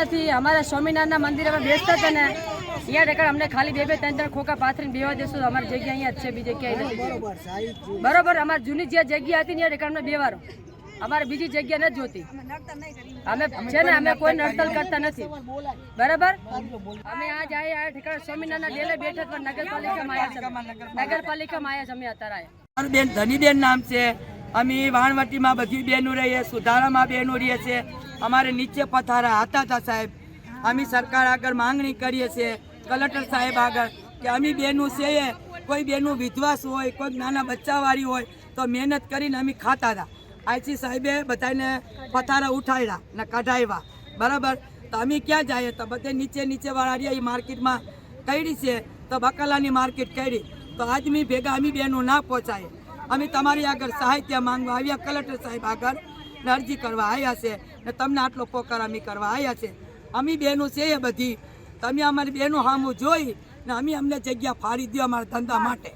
મહિનાથી અમારા સ્વામિનારાયણ મંદિરમાં બેસતા હતા ને અહીંયા રેકડ અમને ખાલી બે ત્રણ ખોખા પાથરીને બેવા દેશું તો અમારી જગ્યા અહીંયા જ છે, બીજે ક્યાંય નથી. બરોબર, અમારી જૂની જે જગ્યા હતી ને રેકડ અમને બેવારો, અમારે બીજી જગ્યા નથી જોતી. અમે છે ને અમે કોઈ નડતલ કરતા નથી. બરાબર, અમે આ જાય આ ઠેકાણે સ્વામિનારાયણ ડેલે બેઠક પર નગરપાલિકામાં આવ્યા છે. અમે અત્યારે મારું બેન ધનીબેન નામ છે. અમે વાણવટીમાં બધી બહેનો રહીએ, સુધારામાં બહેનો રહીએ છીએ. અમારે નીચે પથારા હતા સાહેબ. અમે સરકાર આગળ માંગણી કરીએ છીએ, કલેક્ટર સાહેબ આગળ, કે અમે બહેનો છે, કોઈ બહેનો વિધવાસ હોય, કોઈ નાના બચ્ચાવાળી હોય તો મહેનત કરીને અમે ખાતા હતા. આઈસી સાહેબે બધાને પથારા ઉઠાવ્યા ને કઢાવ્યા. બરાબર, તો અમે ક્યાં જઈએ? તો બધે નીચેવાળા રહ્યા એ માર્કેટમાં કરી છે, તો બકાલાની માર્કેટ કરી. તો આદમી ભેગા અમે બહેનો ના પહોંચાય. અમે તમારી આગળ સાહિત્ય માંગવા આવ્યા, કલેક્ટર સાહેબ આગળ અરજી કરવા આવ્યા છે ને તમને આટલો પોકાર અમે કરવા આવ્યા છે. અમે બહેનો છે એ બધી, તમે અમારી બહેનો સામું જોઈ ને અમને જગ્યા ફાળી દો અમારા ધંધા માટે.